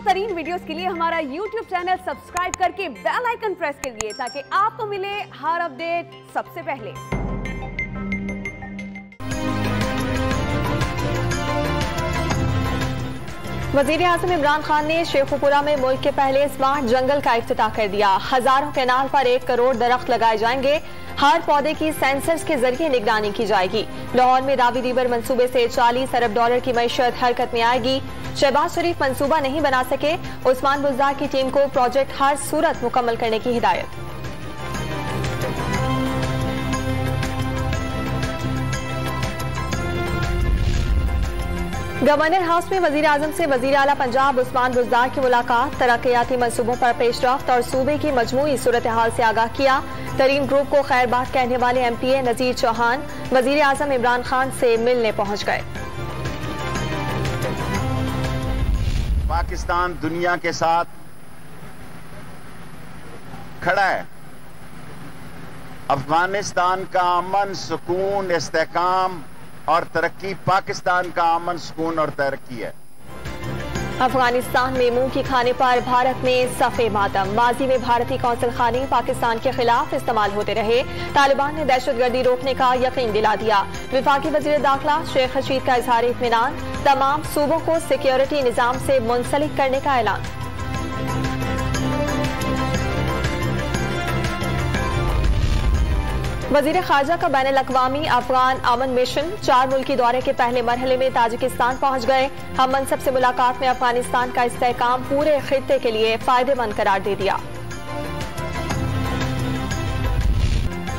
तरीन वीडियोस के लिए हमारा YouTube चैनल सब्सक्राइब करके बेल आइकन प्रेस करिए ताकि आपको मिले हर अपडेट सबसे पहले। वज़ीर-ए-आज़म इमरान खान ने शेखुपुरा में मुल्क के पहले स्मार्ट जंगल का इफ्तिताह कर दिया। हजारों कैनाल पर 1 करोड़ दरख्त लगाए जाएंगे। हर पौधे की सेंसर्स के जरिए निगरानी की जाएगी। लाहौर में रावी रिवर मंसूबे से $40 अरब की मईशत हरकत में आएगी। शहबाज शरीफ मंसूबा नहीं बना सके, उस्मान बुज़दार की टीम को प्रोजेक्ट हर सूरत मुकम्मल करने की हिदायत। गवर्नर हाउस में वजीर आजम से वजीर आला पंजाब उस्मान बुज़दार की मुलाकात। तरक्याती मंसूबों पर पेशरफ्त और सूबे की मजमूई सूरत हाल से आगाह किया। तरीन ग्रुप को खैरबाद कहने वाले MPA नजीर चौहान वजीर आजम इमरान खान से मिलने पहुंच गए। पाकिस्तान दुनिया के साथ खड़ा है। अफगानिस्तान का अमन, सुकून, इस्तेहकाम और तरक्की पाकिस्तान का अमन, सुकून और तरक्की है। अफगानिस्तान में मुंह की खाने पर भारत में सफ़े मातम। माजी में भारतीय कौंसल खाने पाकिस्तान के खिलाफ इस्तेमाल होते रहे। तालिबान ने दहशतगर्दी रोकने का यकीन दिला दिया। विफाकी वजीर दाखिला शेख रशीद का इजहार इत्मीनान। तमाम सूबों को सिक्योरिटी निजाम से मुंसलिक करने का ऐलान। वजीर खारजा का बैनुल अक़वामी अफगान अमन मिशन 4 मुल्की दौरे के पहले मरहले में ताजिकिस्तान पहुंच गए। हम मनसब से मुलाकात में अफगानिस्तान का इस्तेहकाम पूरे खित्ते के लिए फायदेमंद करार दे दिया।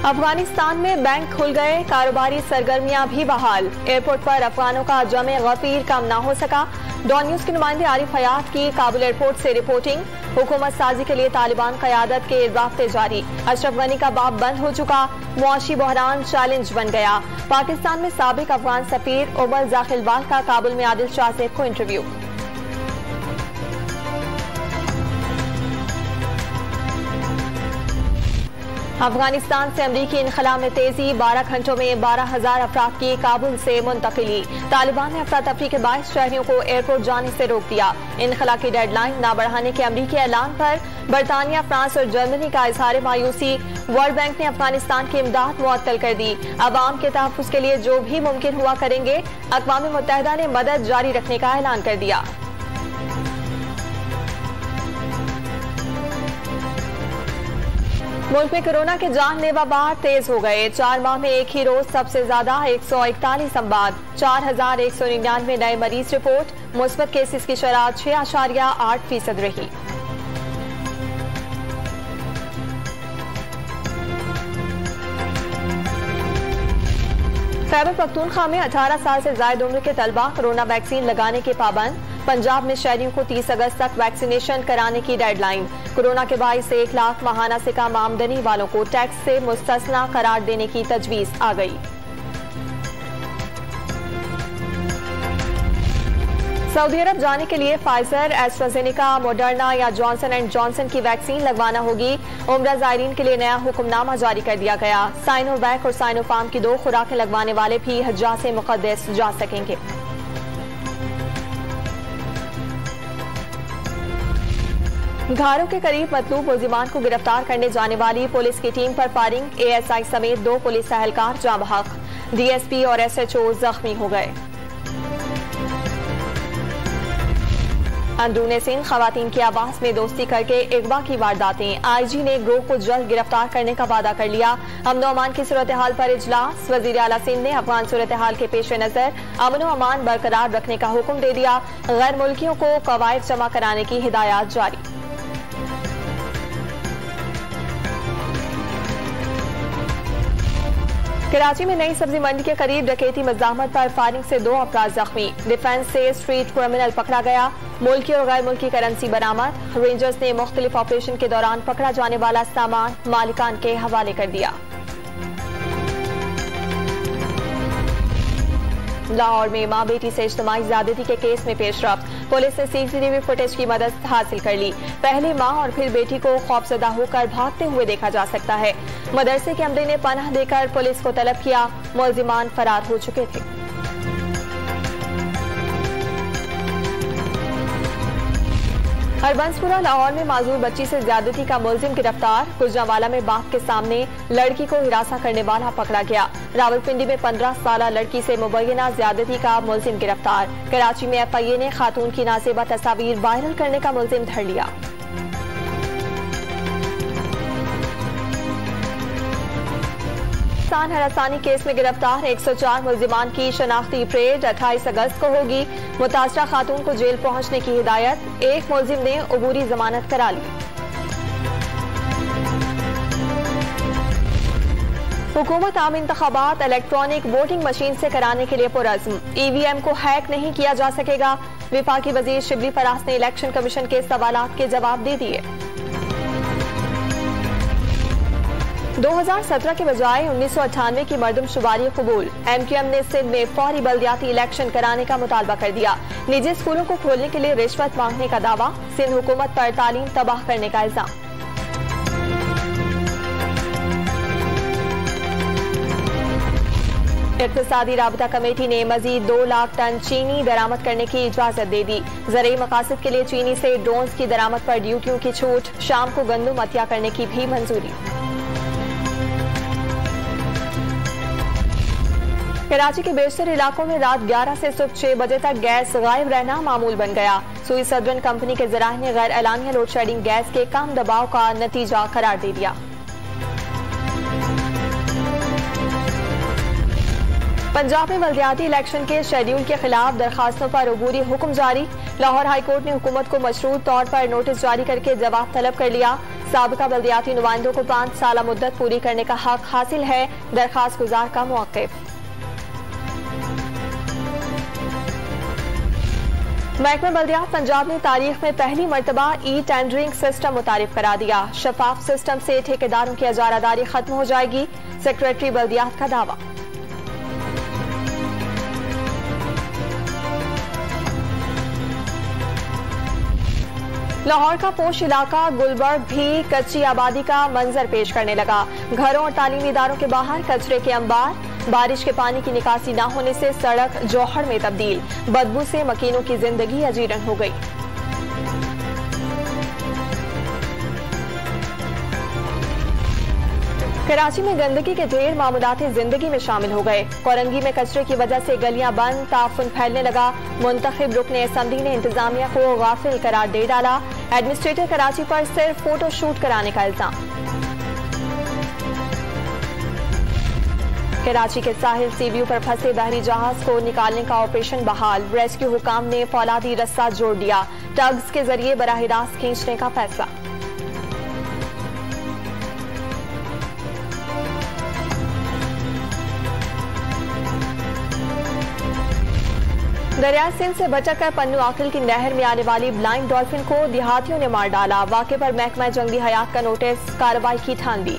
अफगानिस्तान में बैंक खुल गए, कारोबारी सरगर्मियां भी बहाल। एयरपोर्ट पर अफगानों का जमे गफीर कम न हो सका। डॉन न्यूज के नुमाइंदे आरिफ हयात की काबुल एयरपोर्ट से रिपोर्टिंग। हुकूमत साजी के लिए तालिबान क़यादत के राब्ते जारी। अशरफ गनी का बाब बंद हो चुका। मुआशी बहरान चैलेंज बन गया। पाकिस्तान में साबिक अफगान सफीर उमर जाखिलवाल का काबुल में आदिल शाह को इंटरव्यू। अफगानिस्तान से अमरीकी इनखला में तेजी। 12 घंटों में 12,000 अफराद की काबुल से मुंतकिली। तालिबान ने अफरा तफरी के बायस शहरियों को एयरपोर्ट जाने से रोक दिया। इनखला की डेडलाइन न बढ़ाने के अमरीकी ऐलान पर बरतानिया, फ्रांस और जर्मनी का इजहार मायूसी। वर्ल्ड बैंक ने अफगानिस्तान की इमदाद मुअत्तल कर दी। अवाम के तहफ़्फ़ुज़ के लिए जो भी मुमकिन हुआ करेंगे। अक़वाम मुत्तहिदा ने मदद जारी रखने का ऐलान कर दिया। मुल्क में कोरोना के जानलेवा बाढ़ तेज हो गए। 4 माह में एक ही रोज सबसे ज्यादा 141 अमवात। 4,199 नए मरीज रिपोर्ट। मुस्बत केसेस की शरह 6.8% रही। खैबर पख्तूनख्वा में 18 साल से ज्यादा उम्र के तलबा कोरोना वैक्सीन लगाने के पाबंद। पंजाब में शहरियों को 30 अगस्त तक वैक्सीनेशन कराने की डेडलाइन। कोरोना के बायस 1 लाख माहाना से कम आमदनी वालों को टैक्स से मुस्तस्ना करार देने की तजवीज आ गई। सऊदी अरब जाने के लिए फाइजर, एस्ट्राजेनेका, मोडर्ना या जॉनसन एंड जॉनसन की वैक्सीन लगवाना होगी। उम्रा ज़ायरीन के लिए नया हुक्मनामा जारी कर दिया गया। साइनोवैक और साइनोफार्म की 2 खुराकें लगवाने वाले भी हज्जाज से मुक़द्दस जा सकेंगे। घारों के करीब मतलूब मुलजिमान को गिरफ्तार करने जाने वाली पुलिस की टीम पर फायरिंग। ASI समेत 2 पुलिस एहलकार जाँ बहक। DSP और SHO जख्मी हो गए। अंदरूने सिंध खवातीन की आवास में दोस्ती करके अगवा की वारदातें। IG ने गिरोह को जल्द गिरफ्तार करने का वादा कर लिया। अमन व अमान की सूरत हाल पर इजलास। वजीर आला सिंध ने अफगान सूरत हाल के पेश नजर अमन व अमान बरकरार रखने का हुक्म दे दिया। गैर मुल्कियों को कवायद जमा कराने की हिदायत जारी। कराची में नई सब्जी मंडी के करीब डकैती मज़ाहमत पर फायरिंग से 2 अफराद जख्मी। डिफेंस से स्ट्रीट क्रिमिनल पकड़ा गया। मुल्की और गैर मुल्की करेंसी बरामद। रेंजर्स ने मुख्तलिफ ऑपरेशन के दौरान पकड़ा जाने वाला सामान मालिकान के हवाले कर दिया। लाहौर में मां बेटी से इज्तिमाई ज़्यादती के केस में पेशरफ्त। पुलिस ने CCTV फुटेज की मदद हासिल कर ली। पहले मां और फिर बेटी को खौफजदा होकर भागते हुए देखा जा सकता है। मदरसे के अमले ने पनाह देकर पुलिस को तलब किया। मुलजिमान फरार हो चुके थे। हरबंसपुरा लाहौर में माजूर बच्ची से ज्यादती का मुलजिम गिरफ्तार। गुजरांवाला में बाप के सामने लड़की को हिरासा करने वाला पकड़ा गया। रावलपिंडी में 15 साल लड़की से मुबैना ज्यादती का मुलजिम गिरफ्तार। कराची में FIA ने खातून की नाजेबा तस्वीर वायरल करने का मुलजिम धर लिया। हरासानी केस में गिरफ्तार 104 मुलजिमान की शनाख्ती परेड 28 अगस्त को होगी। मुतासरा खातून को जेल पहुंचने की हिदायत। एक मुलजिम ने अबूरी जमानत करा ली। हुकूमत आम इंतखाबात इलेक्ट्रॉनिक वोटिंग मशीन से कराने के लिए पुरज़्म। EVM को हैक नहीं किया जा सकेगा। विफाकी वजीर शिबली फरास ने इलेक्शन कमीशन के सवालात के जवाब दे दिए। 2017 के बजाय 1998 की मर्दमशुमारी कबूल। MQM ने सिंध में फौरी बल्दियाती इलेक्शन कराने का मुतालबा कर दिया। निजी स्कूलों को खोलने के लिए रिश्वत मांगने का दावा। सिंध हुकूमत पर तालीम तबाह करने का इल्जाम। इक़्तिसादी राबता कमेटी ने मजीद 2 लाख टन चीनी दरामद करने की इजाजत दे दी। ज़रूरी मकासद के लिए चीनी से ड्रोन्स की दरामद पर ड्यूटियों की छूट। शाम को गंदम अतिया करने की भी मंजूरी। कराची के बेशतर इलाकों में रात 11 से सुबह 6 बजे तक गैस गायब रहना मामूल बन गया। सुई सदरन कंपनी के ज़राए ने गैर एलानिया लोड शेडिंग गैस के कम दबाव का नतीजा करार दे दिया। पंजाब में बल्दियाती इलेक्शन के शेड्यूल के खिलाफ दरखास्तों पर अबूरी हुक्म जारी। लाहौर हाईकोर्ट ने हुकूमत को मशरूत तौर पर नोटिस जारी करके जवाब तलब कर लिया। साबिका बल्दियाती नुमाइंदों को 5 साल मुद्दत पूरी करने का हक हासिल है। दरखास्त गुजार का मौक़िफ़। महकमा बल्दियात पंजाब ने तारीख में पहली मरतबा टेंडरिंग सिस्टम मुतारिफ करा दिया। शफाफ सिस्टम से ठेकेदारों की अजारादारी खत्म हो जाएगी। सेक्रेटरी बल्दियात का दावा। लाहौर का पोश इलाका गुलबर्ग भी कच्ची आबादी का मंजर पेश करने लगा। घरों और तालीमी इदारों के बाहर कचरे के अंबार। बारिश के पानी की निकासी न होने से सड़क जौहर में तब्दील। बदबू से मकीनों की जिंदगी अजीरन हो गई। कराची में गंदगी के ढेर मामूलाती जिंदगी में शामिल हो गए। कोरंगी में कचरे की वजह से गलियां बंद, ताफुन फैलने लगा। मुंतखब रुकने असम्बली ने इंतजामिया को गाफिल करार दे डाला। एडमिनिस्ट्रेटर कराची पर सिर्फ फोटो शूट कराने का इल्जाम। कराची के साहिल सीव्यू पर फंसे बहरी जहाज को निकालने का ऑपरेशन बहाल। रेस्क्यू हुकाम ने फौलादी रस्सा जोड़ दिया। टग्स के जरिए बराह रास्त खींचने का फैसला। दरिया सिंध से बचकर पन्नू आकिल की नहर में आने वाली ब्लाइंड डॉल्फिन को देहातियों ने मार डाला। वाक़े पर महकमा जंगी हयात का नोटिस, कार्रवाई की ठान दी।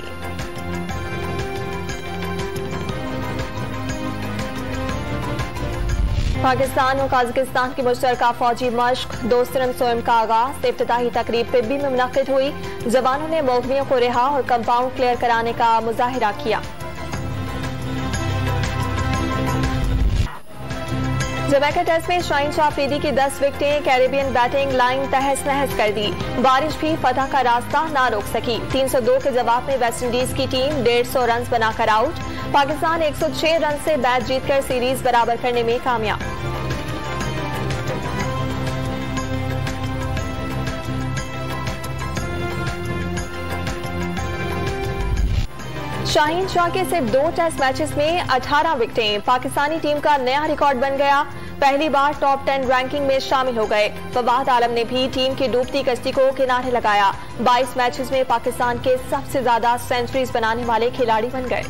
पाकिस्तान और काज़ाकिस्तान की मुश्तरका फौजी मश्क दोस्तरम सोयम का आगाज। इफ्तिताही तकरीब पिब्बी में मुनक्किद हुई। जवानों ने मुग़वियों को रिहा और कंपाउंड क्लियर कराने का मुजाहिरा किया। जमैका टेस्ट में शाहीन शाह अफरीदी की 10 विकेटें। कैरेबियन बैटिंग लाइन तहस नहस कर दी। बारिश भी फतह का रास्ता ना रोक सकी। 302 के जवाब में वेस्टइंडीज की टीम 150 रन बनाकर आउट। पाकिस्तान 106 रन से मैच जीतकर सीरीज बराबर करने में कामयाब। शाहीन शाह के सिर्फ 2 टेस्ट मैचेस में 18 विकेटें। पाकिस्तानी टीम का नया रिकॉर्ड बन गया। पहली बार टॉप 10 रैंकिंग में शामिल हो गए। फवाद आलम ने भी टीम की डूबती कश्ती को किनारे लगाया। 22 मैचेस में पाकिस्तान के सबसे ज्यादा सेंचुरीज बनाने वाले खिलाड़ी बन गए।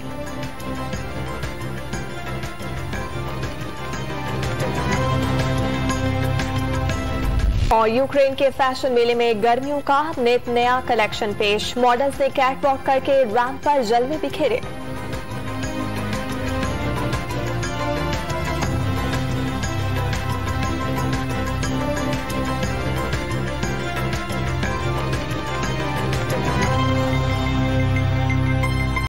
और यूक्रेन के फैशन मेले में गर्मियों का नित नया कलेक्शन पेश। मॉडल्स ने कैटवॉक करके रैंप पर जलवे बिखेरे।